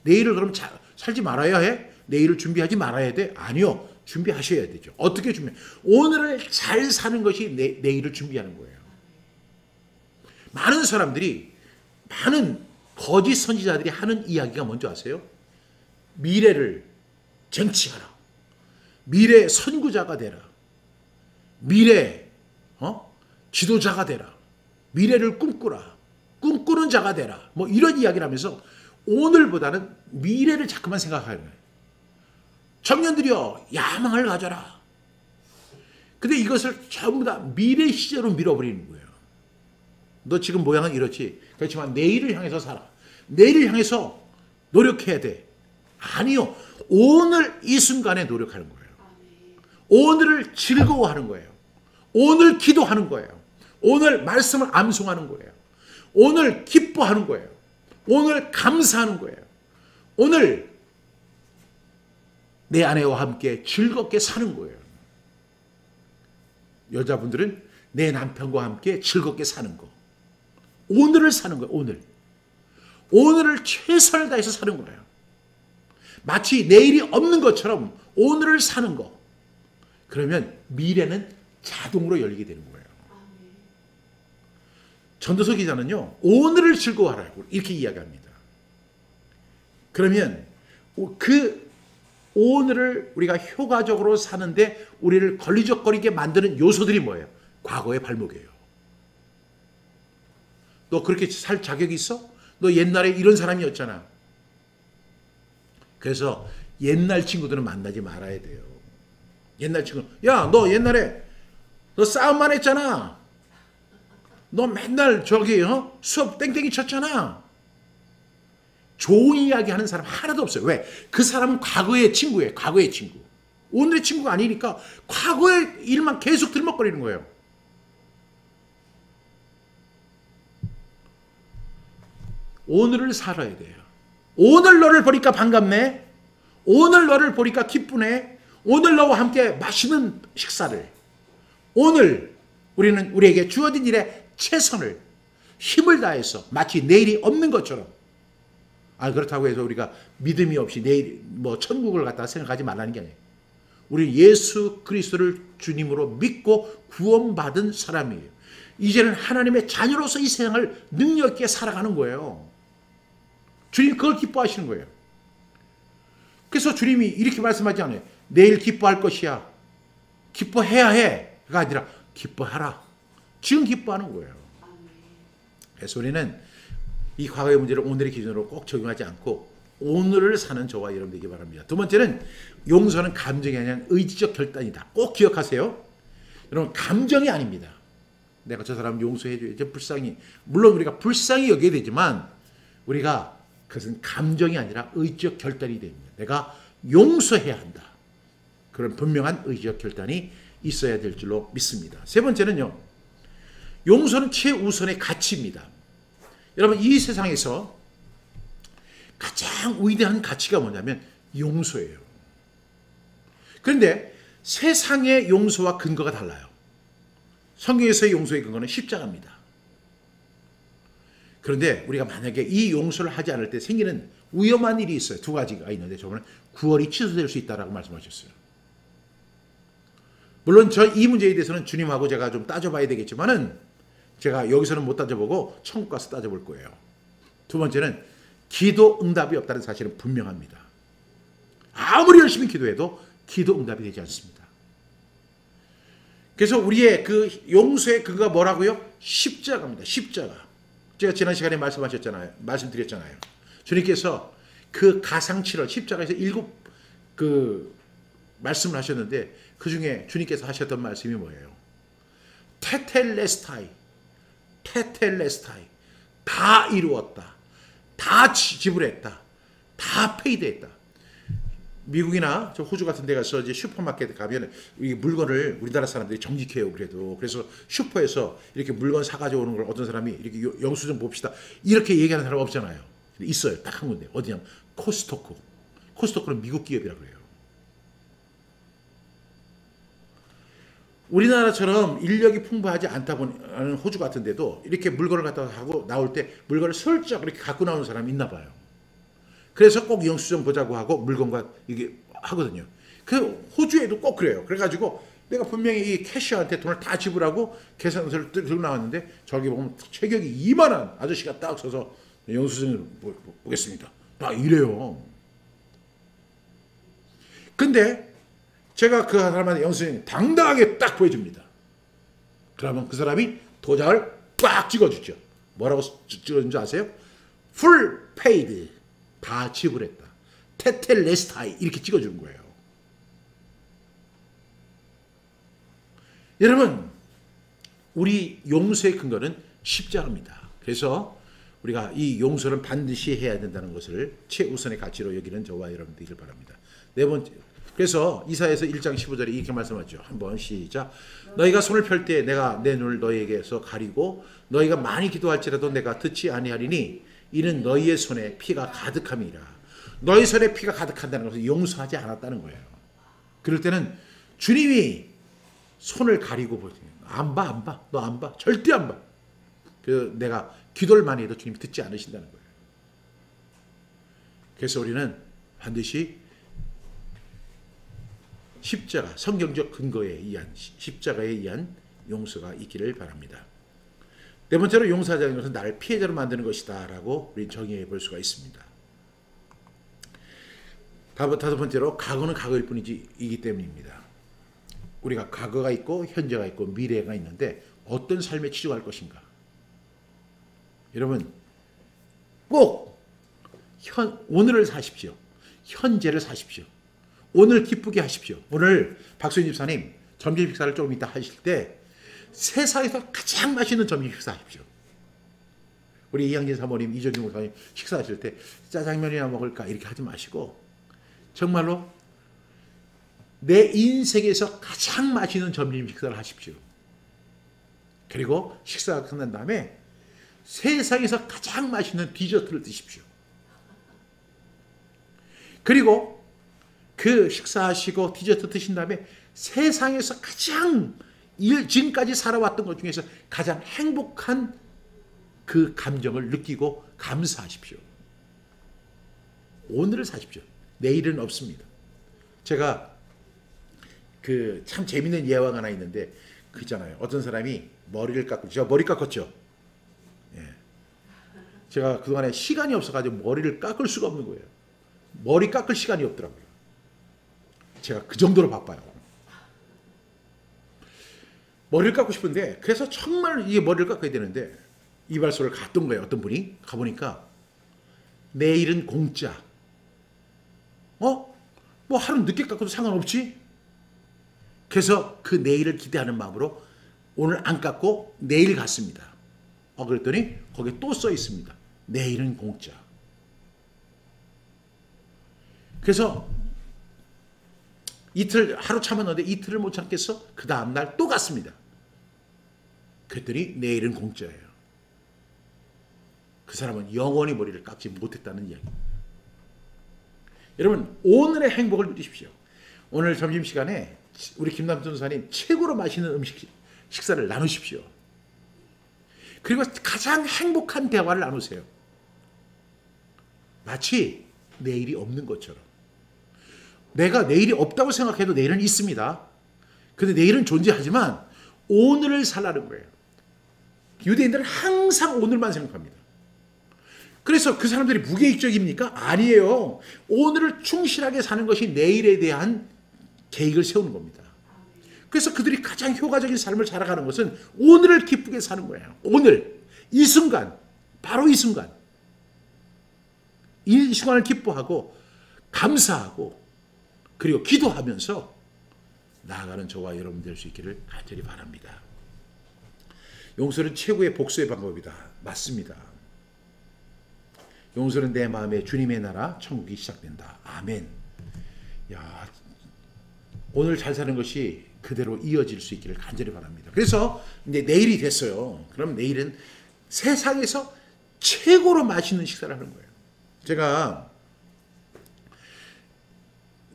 내일을 그럼 살지 말아야 해? 내일을 준비하지 말아야 돼? 아니요. 준비하셔야 되죠. 어떻게 준비해? 오늘을 잘 사는 것이 내일을 준비하는 거예요. 많은 사람들이 많은 거짓 선지자들이 하는 이야기가 뭔지 아세요? 미래를 쟁취하라. 미래 선구자가 되라. 미래 지도자가 되라. 미래를 꿈꾸라. 꿈꾸는 자가 되라. 뭐 이런 이야기를 하면서 오늘보다는 미래를 자꾸만 생각하는 거예요. 청년들이여 야망을 가져라. 근데 이것을 전부 다 미래 시제로 밀어버리는 거예요. 너 지금 모양은 이렇지. 그렇지만 내일을 향해서 살아. 내일을 향해서 노력해야 돼. 아니요. 오늘 이 순간에 노력하는 거예요. 오늘을 즐거워하는 거예요. 오늘 기도하는 거예요. 오늘 말씀을 암송하는 거예요. 오늘 기뻐하는 거예요. 오늘 감사하는 거예요. 오늘 내 아내와 함께 즐겁게 사는 거예요. 여자분들은 내 남편과 함께 즐겁게 사는 거. 오늘을 사는 거예요. 오늘을 최선을 다해서 사는 거예요. 마치 내일이 없는 것처럼 오늘을 사는 거. 그러면 미래는 자동으로 열리게 되는 거예요. 전도서 기자는요, 오늘을 즐거워하라고 이렇게 이야기합니다. 그러면 그 오늘을 우리가 효과적으로 사는데 우리를 걸리적거리게 만드는 요소들이 뭐예요? 과거의 발목이에요. 너 그렇게 살 자격이 있어? 너 옛날에 이런 사람이었잖아. 그래서 옛날 친구들은 만나지 말아야 돼요. 옛날 친구, 야, 너 옛날에 너 싸움만 했잖아. 너 맨날 저기 수업 땡땡이 쳤잖아. 좋은 이야기 하는 사람 하나도 없어요. 왜? 그 사람은 과거의 친구예요. 과거의 친구. 오늘의 친구가 아니니까 과거의 일만 계속 들먹거리는 거예요. 오늘을 살아야 돼요. 오늘 너를 보니까 반갑네. 오늘 너를 보니까 기쁘네. 오늘 너와 함께 맛있는 식사를. 오늘 우리는 우리에게 주어진 일에 최선을 힘을 다해서 마치 내일이 없는 것처럼. 그렇다고 해서 우리가 믿음이 없이 내일 천국을 갖다 생각하지 말라는 게 아니에요. 우리 예수 그리스도를 주님으로 믿고 구원받은 사람이에요. 이제는 하나님의 자녀로서 이 세상을 능력 있게 살아가는 거예요. 주님 그걸 기뻐하시는 거예요. 그래서 주님이 이렇게 말씀하지 않아요. 내일 기뻐할 것이야. 기뻐해야 해가 아니라 기뻐하라. 지금 기뻐하는 거예요. 그래서 우리는 이 과거의 문제를 오늘의 기준으로 꼭 적용하지 않고 오늘을 사는 저와 여러분 되기 바랍니다. 두 번째는 용서는 감정이 아니라 의지적 결단이다. 꼭 기억하세요. 여러분 감정이 아닙니다. 내가 저 사람 용서해줘야지 불쌍히. 물론 우리가 불쌍히 여겨야 되지만 우리가 그것은 감정이 아니라 의지적 결단이 됩니다. 내가 용서해야 한다. 그런 분명한 의지적 결단이 있어야 될 줄로 믿습니다. 세 번째는요. 용서는 최우선의 가치입니다. 여러분 이 세상에서 가장 위대한 가치가 뭐냐면 용서예요. 그런데 세상의 용서와 근거가 달라요. 성경에서의 용서의 근거는 십자가입니다. 그런데 우리가 만약에 이 용서를 하지 않을 때 생기는 위험한 일이 있어요. 두 가지가 있는데 저번에 구원이 취소될 수 있다라고 말씀하셨어요. 물론 이 문제에 대해서는 주님하고 제가 좀 따져봐야 되겠지만은 제가 여기서는 못 따져보고 천국 가서 따져볼 거예요. 두 번째는 기도 응답이 없다는 사실은 분명합니다. 아무리 열심히 기도해도 기도 응답이 되지 않습니다. 그래서 우리의 그 용서의 근거가 뭐라고요? 십자가입니다. 십자가. 제가 지난 시간에 말씀드렸잖아요. 주님께서 그 가상칠을 십자가에서 7 말씀을 하셨는데 그 중에 주님께서 하셨던 말씀이 뭐예요? 테텔레스타이. 다 이루었다. 다 지불했다. 다 페이드했다. 미국이나 저 호주 같은 데 가서 이제 슈퍼마켓에 가면 이 물건을 우리나라 사람들이 정직해요. 그래서 슈퍼에서 이렇게 물건 사가지고 오는 걸 어떤 사람이 이렇게 영수증 봅시다. 이렇게 얘기하는 사람 없잖아요. 있어요. 딱 한 군데. 어디냐? 코스토코. 코스토코는 미국 기업이라고 그래요. 우리나라처럼 인력이 풍부하지 않다 보는 호주 같은 데도 이렇게 물건을 갖다 하고 나올 때 물건을 슬쩍 이렇게 갖고 나오는 사람이 있나 봐요. 그래서 꼭 영수증 보자고 하고 물건과 이게 하거든요. 그 호주에도 꼭 그래요. 그래가지고 내가 분명히 이 캐셔한테 돈을 다 지불하고 계산서를 들고 나왔는데 저기 보면 체격이 2만한 아저씨가 딱 서서 영수증을 보겠습니다. 딱 이래요. 근데 제가 그 사람한테 영수증 당당하게 딱 보여줍니다. 그러면 그 사람이 도장을 꽉 찍어주죠. 뭐라고 찍어준 줄 아세요? Full paid. 다 지불했다. 테텔레스타이 이렇게 찍어주는 거예요. 여러분 우리 용서의 근거는 십자가입니다. 그래서 우리가 이 용서는 반드시 해야 된다는 것을 최우선의 가치로 여기는 저와 여러분 되길 바랍니다. 네 번째, 그래서 이사야서 1장 15절에 이렇게 말씀하죠. 한번 시작. 너희가 손을 펼 때 내가 내 눈을 너희에게서 가리고 너희가 많이 기도할지라도 내가 듣지 아니하리니 이는 너희의 손에 피가 가득함이라. 너희 손에 피가 가득한다는 것은 용서하지 않았다는 거예요. 그럴 때는 주님이 손을 가리고 보세요. 안 봐. 너 안 봐. 절대 안 봐. 그래서 내가 기도를 많이 해도 주님이 듣지 않으신다는 거예요. 그래서 우리는 반드시 십자가, 성경적 근거에 의한 십자가에 의한 용서가 있기를 바랍니다. 네 번째로 용서하자는 것은 나를 피해자로 만드는 것이다 라고 우리 정의해 볼 수가 있습니다. 다섯 번째로 과거는 과거일 뿐이기 때문입니다. 우리가 과거가 있고 현재가 있고 미래가 있는데 어떤 삶에 치중할 것인가. 여러분 꼭 오늘을 사십시오. 현재를 사십시오. 오늘 기쁘게 하십시오. 오늘 박수인 집사님 점심 식사를 조금 이따 하실 때 세상에서 가장 맛있는 점심 식사 하십시오. 우리 이양진 사모님, 이정규 목사님 식사하실 때 짜장면이나 먹을까 이렇게 하지 마시고 정말로 내 인생에서 가장 맛있는 점심 식사를 하십시오. 그리고 식사가 끝난 다음에 세상에서 가장 맛있는 디저트를 드십시오. 그리고 그 식사하시고 디저트 드신 다음에 세상에서 가장 지금까지 살아왔던 것 중에서 가장 행복한 그 감정을 느끼고 감사하십시오. 오늘을 사십시오. 내일은 없습니다. 제가 그 참 재밌는 예화가 하나 있는데 그 있잖아요. 어떤 사람이 머리를 깎고 제가 머리 깎았죠. 예. 제가 그동안에 시간이 없어가지고 머리를 깎을 수가 없는 거예요. 머리 깎을 시간이 없더라고요. 제가 그 정도로 바빠요. 머리를 깎고 싶은데 그래서 정말 이게 머리를 깎아야 되는데 이발소를 갔던 거예요. 어떤 분이 가보니까 내일은 공짜. 뭐 하루 늦게 깎아도 상관없지? 그래서 그 내일을 기대하는 마음으로 오늘 안 깎고 내일 갔습니다. 그랬더니 거기에 또 써 있습니다. 내일은 공짜. 그래서 하루 참았는데 이틀을 못 참겠어? 그 다음날 또 갔습니다. 그랬더니 내일은 공짜예요. 그 사람은 영원히 머리를 깎지 못했다는 이야기입니다. 여러분 오늘의 행복을 누리십시오. 오늘 점심시간에 우리 김남준 전사님 최고로 맛있는 식사를 나누십시오. 그리고 가장 행복한 대화를 나누세요. 마치 내일이 없는 것처럼. 내가 내일이 없다고 생각해도 내일은 있습니다. 근데 내일은 존재하지만 오늘을 살라는 거예요. 유대인들은 항상 오늘만 생각합니다. 그래서 그 사람들이 무계획적입니까? 아니에요. 오늘을 충실하게 사는 것이 내일에 대한 계획을 세우는 겁니다. 그래서 그들이 가장 효과적인 삶을 살아가는 것은 오늘을 기쁘게 사는 거예요. 오늘, 이 순간, 바로 이 순간. 이 순간을 기뻐하고 감사하고 그리고 기도하면서 나아가는 저와 여러분 될 수 있기를 간절히 바랍니다. 용서는 최고의 복수의 방법이다. 맞습니다. 용서는 내 마음에 주님의 나라 천국이 시작된다. 아멘. 야, 오늘 잘 사는 것이 그대로 이어질 수 있기를 간절히 바랍니다. 그래서 이제 내일이 됐어요. 그럼 내일은 세상에서 최고로 맛있는 식사를 하는 거예요. 제가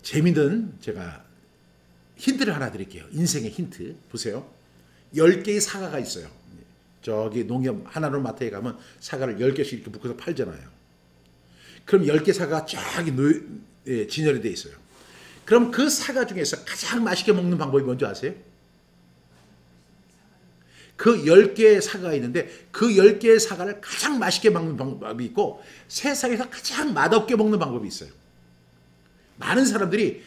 재미있는 힌트를 하나 드릴게요. 인생의 힌트. 보세요. 10개의 사과가 있어요. 저기 농협 하나로 마트에 가면 사과를 10개씩 이렇게 묶어서 팔잖아요. 그럼 10개 사과가 쫙 진열이 되어 있어요. 그럼 그 사과 중에서 가장 맛있게 먹는 방법이 뭔지 아세요? 그 10개의 사과가 있는데 그 10개의 사과를 가장 맛있게 먹는 방법이 있고 세상에서 가장 맛없게 먹는 방법이 있어요. 많은 사람들이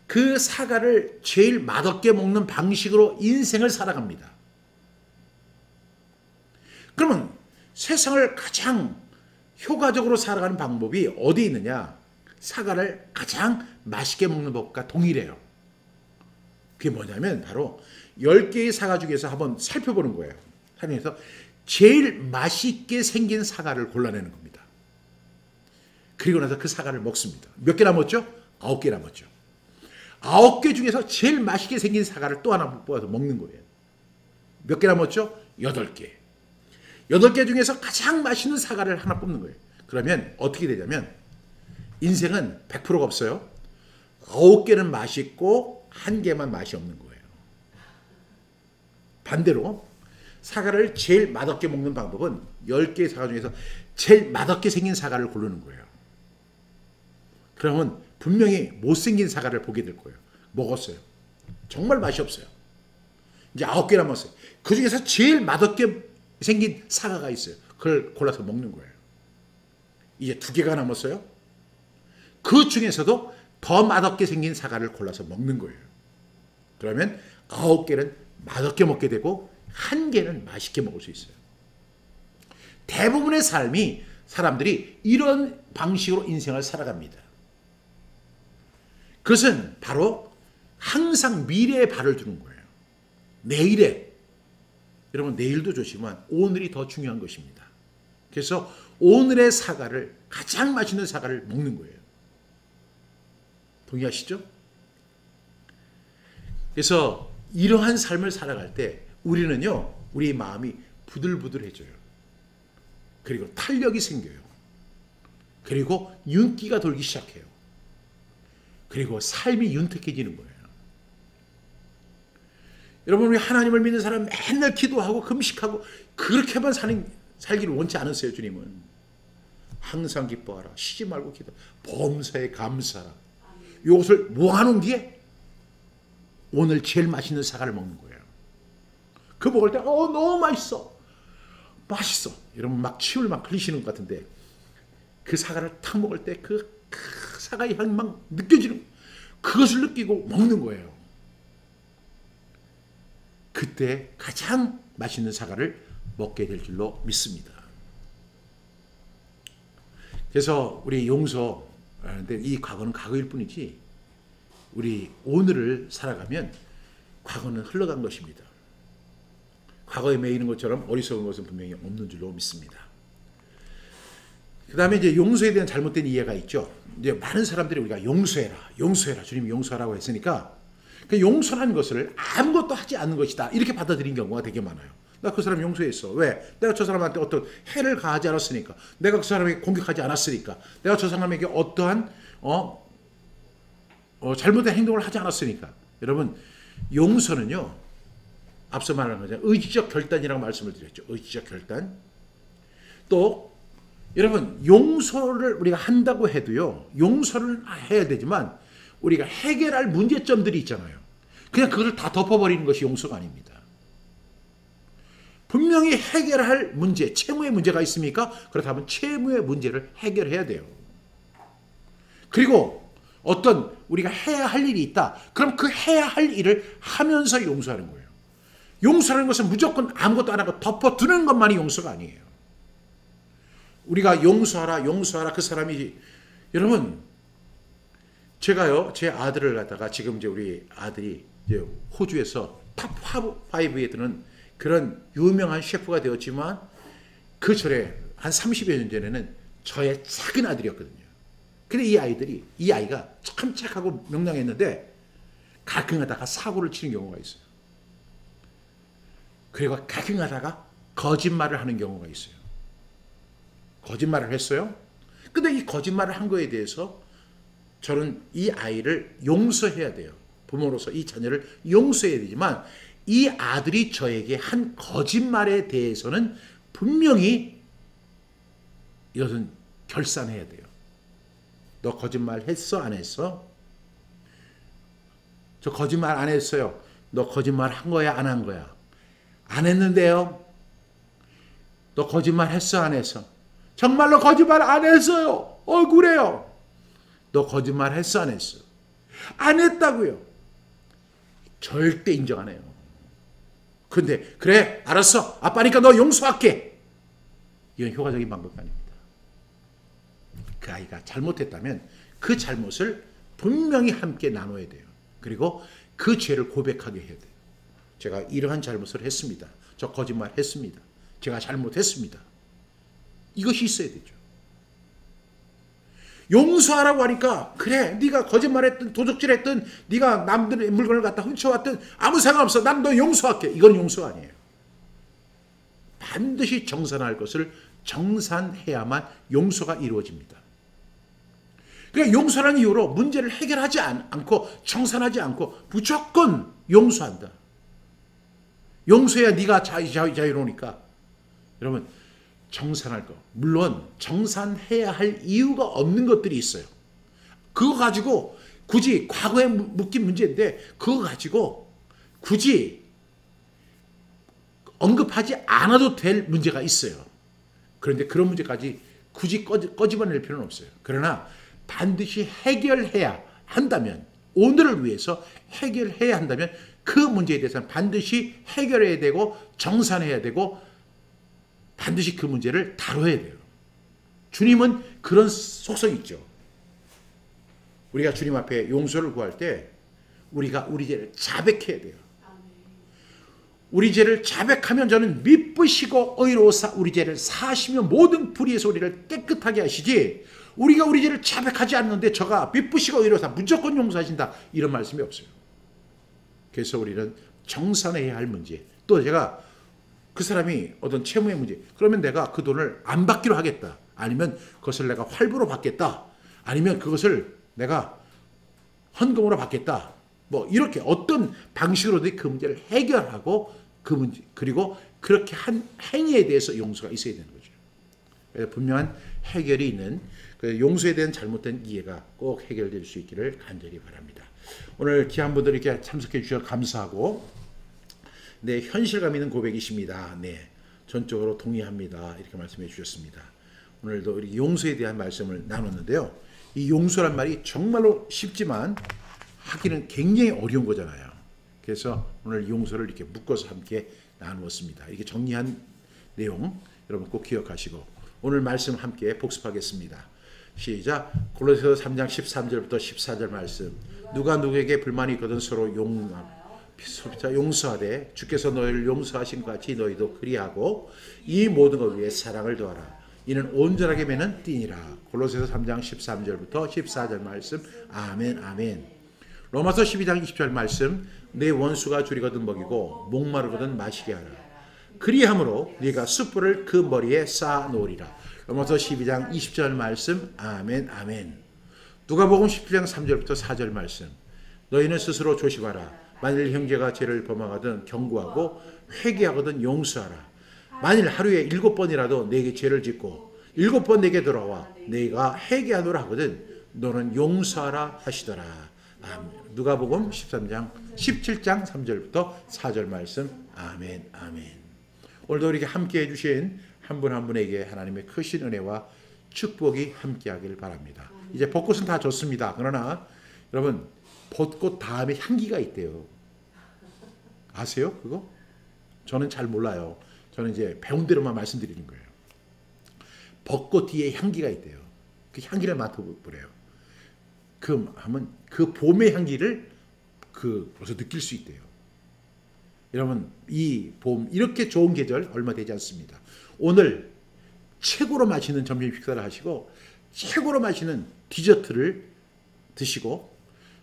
그 사과를 제일 맛없게 먹는 방식으로 인생을 살아갑니다. 그러면 세상을 가장 효과적으로 살아가는 방법이 어디 있느냐? 사과를 가장 맛있게 먹는 법과 동일해요. 그게 뭐냐면 바로 10개의 사과 중에서 한번 살펴보는 거예요. 살면서 제일 맛있게 생긴 사과를 골라내는 겁니다. 그리고 나서 그 사과를 먹습니다. 몇 개 남았죠? 9개 남았죠. 9개 중에서 제일 맛있게 생긴 사과를 또 하나 뽑아서 먹는 거예요. 몇 개 남았죠? 8개. 8개 중에서 가장 맛있는 사과를 하나 뽑는 거예요. 그러면 어떻게 되냐면 인생은 100%가 없어요. 9개는 맛있고 1개만 맛이 없는 거예요. 반대로 사과를 제일 맛없게 먹는 방법은 10개의 사과 중에서 제일 맛없게 생긴 사과를 고르는 거예요. 그러면 분명히 못생긴 사과를 보게 될 거예요. 먹었어요. 정말 맛이 없어요. 이제 9개 남았어요. 그 중에서 제일 맛없게 생긴 사과가 있어요. 그걸 골라서 먹는 거예요. 이제 2개가 남았어요. 그 중에서도 더 맛없게 생긴 사과를 골라서 먹는 거예요. 그러면 9개는 맛없게 먹게 되고 1개는 맛있게 먹을 수 있어요. 대부분의 삶이 사람들이 이런 방식으로 인생을 살아갑니다. 그것은 바로 항상 미래에 발을 두는 거예요. 내일에. 여러분 내일도 좋지만 오늘이 더 중요한 것입니다. 그래서 오늘의 사과를 가장 맛있는 사과를 먹는 거예요. 동의하시죠? 그래서 이러한 삶을 살아갈 때 우리는요. 우리 마음이 부들부들해져요. 그리고 탄력이 생겨요. 그리고 윤기가 돌기 시작해요. 그리고 삶이 윤택해지는 거예요. 여러분 우리 하나님을 믿는 사람 맨날 기도하고 금식하고 그렇게만 살기를 원치 않으세요. 주님은 항상 기뻐하라. 쉬지 말고 기도. 범사에 감사하라. 이것을 모아놓은 뒤에 오늘 제일 맛있는 사과를 먹는 거예요. 그 먹을 때 너무 맛있어. 맛있어. 여러분 막 침을 막 흘리시는 것 같은데 그 사과를 탁 먹을 때 그 사과의 향이 막 느껴지는 그것을 느끼고 먹는 거예요. 그때 가장 맛있는 사과를 먹게 될 줄로 믿습니다. 그래서 우리 용서, 이 과거는 과거일 뿐이지 우리 오늘을 살아가면 과거는 흘러간 것입니다. 과거에 매이는 것처럼 어리석은 것은 분명히 없는 줄로 믿습니다. 그 다음에 이제 용서에 대한 잘못된 이해가 있죠. 이제 많은 사람들이 우리가 용서해라, 용서해라, 주님이 용서하라고 했으니까 그 용서라는 것을 아무것도 하지 않는 것이다 이렇게 받아들인 경우가 되게 많아요. 나 그 사람 용서했어. 왜? 내가 저 사람한테 어떤 해를 가하지 않았으니까. 내가 그 사람에게 공격하지 않았으니까. 내가 저 사람에게 어떠한 잘못된 행동을 하지 않았으니까. 여러분 용서는요. 앞서 말한 거죠. 의지적 결단이라고 말씀을 드렸죠. 의지적 결단. 또 여러분 용서를 우리가 한다고 해도요. 용서를 해야 되지만 우리가 해결할 문제점들이 있잖아요. 그냥 그걸 다 덮어버리는 것이 용서가 아닙니다. 분명히 해결할 문제, 채무의 문제가 있습니까? 그렇다면 채무의 문제를 해결해야 돼요. 그리고 어떤 우리가 해야 할 일이 있다. 그럼 그 해야 할 일을 하면서 용서하는 거예요. 용서라는 것은 무조건 아무것도 안 하고 덮어두는 것만이 용서가 아니에요. 우리가 용서하라, 용서하라 그 사람이 여러분 제가요 제 아들을 갖다가 지금 이제 우리 아들이 이제 호주에서 탑 5에 드는 그런 유명한 셰프가 되었지만 그 전에 한 30여 년 전에는 저의 작은 아들이었거든요. 근데 이 아이가 참 착하고 명랑했는데 가끔 하다가 사고를 치는 경우가 있어요. 그리고 가끔 하다가 거짓말을 하는 경우가 있어요. 거짓말을 했어요. 근데 이 거짓말을 한 거에 대해서 저는 이 아이를 용서해야 돼요. 부모로서 이 자녀를 용서해야 되지만 이 아들이 저에게 한 거짓말에 대해서는 분명히 이것은 결산해야 돼요. 너 거짓말 했어? 안 했어? 저 거짓말 안 했어요. 너 거짓말 한 거야? 안 한 거야? 안 했는데요. 너 거짓말 했어? 안 했어? 정말로 거짓말 안 했어요. 그래요. 너 거짓말 했어? 안 했어? 안 했다고요. 절대 인정 안 해요. 근데 그래 알았어. 아빠니까 너 용서할게. 이건 효과적인 방법이 아닙니다. 그 아이가 잘못했다면 그 잘못을 분명히 함께 나눠야 돼요. 그리고 그 죄를 고백하게 해야 돼요. 제가 이러한 잘못을 했습니다. 저 거짓말 했습니다. 제가 잘못했습니다. 이것이 있어야 되죠. 용서하라고 하니까 그래 네가 거짓말했든 도둑질했든 네가 남들의 물건을 갖다 훔쳐왔든 아무 상관없어. 난 너 용서할게. 이건 용서가 아니에요. 반드시 정산할 것을 정산해야만 용서가 이루어집니다. 그러니까 용서라는 이유로 문제를 해결하지 않고 정산하지 않고 무조건 용서한다. 용서해야 네가 자유로우니까. 여러분 정산할 거. 물론 정산해야 할 이유가 없는 것들이 있어요. 그거 가지고 굳이 과거에 묶인 문제인데 그거 가지고 굳이 언급하지 않아도 될 문제가 있어요. 그런데 그런 문제까지 굳이 꺼집어낼 필요는 없어요. 그러나 반드시 해결해야 한다면, 오늘을 위해서 해결해야 한다면 그 문제에 대해서는 반드시 해결해야 되고 정산해야 되고 반드시 그 문제를 다뤄야 돼요. 주님은 그런 속성이 있죠. 우리가 주님 앞에 용서를 구할 때 우리가 우리 죄를 자백해야 돼요. 우리 죄를 자백하면 저는 미쁘시고 의로우사 우리 죄를 사하시며 모든 불의에서 우리를 깨끗하게 하시지, 우리가 우리 죄를 자백하지 않는데 저가 미쁘시고 의로우사 무조건 용서하신다, 이런 말씀이 없어요. 그래서 우리는 정산해야 할 문제, 또 제가 그 사람이 어떤 채무의 문제, 그러면 내가 그 돈을 안 받기로 하겠다, 아니면 그것을 내가 활부로 받겠다, 아니면 그것을 내가 헌금으로 받겠다, 뭐 이렇게 어떤 방식으로든 그 문제를 해결하고 그 문제, 그리고 그렇게 한 행위에 대해서 용서가 있어야 되는 거죠. 그래서 분명한 해결이 있는 그 용서에 대한 잘못된 이해가 꼭 해결될 수 있기를 간절히 바랍니다. 오늘 귀한 분들 이렇게 참석해 주셔서 감사하고, 네, 현실감 있는 고백이십니다. 네, 전적으로 동의합니다. 이렇게 말씀해 주셨습니다. 오늘도 우리 용서에 대한 말씀을 나눴는데요. 이 용서란 말이 정말로 쉽지만 하기는 굉장히 어려운 거잖아요. 그래서 오늘 용서를 이렇게 묶어서 함께 나누었습니다. 이렇게 정리한 내용 여러분 꼭 기억하시고 오늘 말씀 함께 복습하겠습니다. 시작. 골로새서 3장 13절부터 14절 말씀. 누가 누구에게 불만이 있거든 서로 용서하되 주께서 너희를 용서하신 것 같이 너희도 그리하고 이 모든 것 위에 사랑을 더하라. 이는 온전하게 매는 띠니라. 골로새서 3장 13절부터 14절 말씀. 아멘 아멘. 로마서 12장 20절 말씀. 내 원수가 줄이거든 먹이고 목마르거든 마시게 하라. 그리함으로 네가 숯불을 그 머리에 쌓아 놓으리라. 로마서 12장 20절 말씀. 아멘 아멘. 누가복음 17장 3절부터 4절 말씀. 너희는 스스로 조심하라. 만일 형제가 죄를 범하거든 경고하고 회개하거든 용서하라. 만일 하루에 7번이라도 내게 죄를 짓고 7번 내게 돌아와 내가 회개하노라 하거든 너는 용서하라 하시더라. 아멘. 누가복음 17장 3절부터 4절 말씀. 아멘 아멘. 오늘도 이렇게 함께해 주신 한 분 한 분에게 하나님의 크신 은혜와 축복이 함께하길 바랍니다. 이제 벚꽃은 다 졌습니다. 그러나 여러분 벚꽃 다음에 향기가 있대요. 아세요? 그거? 저는 잘 몰라요. 저는 이제 배운 대로만 말씀드리는 거예요. 벚꽃 뒤에 향기가 있대요. 그 향기를 맡아보래요. 하면 그 봄의 향기를 벌써 느낄 수 있대요. 여러분 이 봄 이렇게 좋은 계절 얼마 되지 않습니다. 오늘 최고로 맛있는 점심 식사를 하시고 최고로 맛있는 디저트를 드시고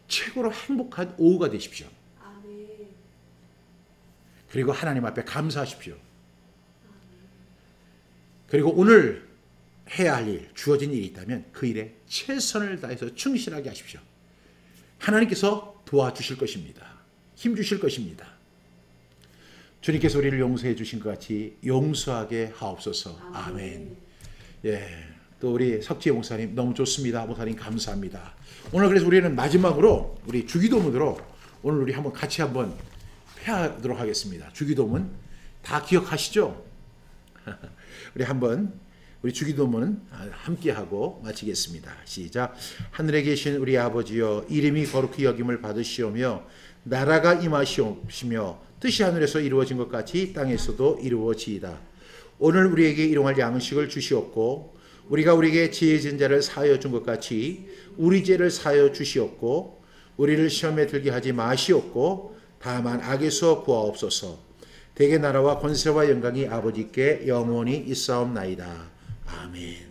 최고로 행복한 오후가 되십시오. 그리고 하나님 앞에 감사하십시오. 그리고 오늘 해야 할 일, 주어진 일이 있다면 그 일에 최선을 다해서 충실하게 하십시오. 하나님께서 도와주실 것입니다. 힘주실 것입니다. 주님께서 우리를 용서해 주신 것 같이 용서하게 하옵소서. 아멘. 예, 또 우리 석지혜 목사님 너무 좋습니다. 목사님 감사합니다. 오늘 그래서 우리는 마지막으로 우리 주기도문으로 오늘 우리 한번 같이 한번 해하도록 하겠습니다. 주기도문 다 기억하시죠? 우리 주기도문 함께 하고 마치겠습니다. 시작. 하늘에 계신 우리 아버지여, 이름이 거룩히 여김을 받으시오며 나라가 임하시오며 뜻이 하늘에서 이루어진 것 같이 땅에서도 이루어지이다. 오늘 우리에게 일용할 양식을 주시옵고 우리가 우리에게 죄 지은 자를 사하여 준 것 같이 우리 죄를 사하여 주시옵고 우리를 시험에 들게 하지 마시옵고 다만 악에서 구하옵소서. 대개 나라와 권세와 영광이 아버지께 영원히 있사옵나이다. 아멘.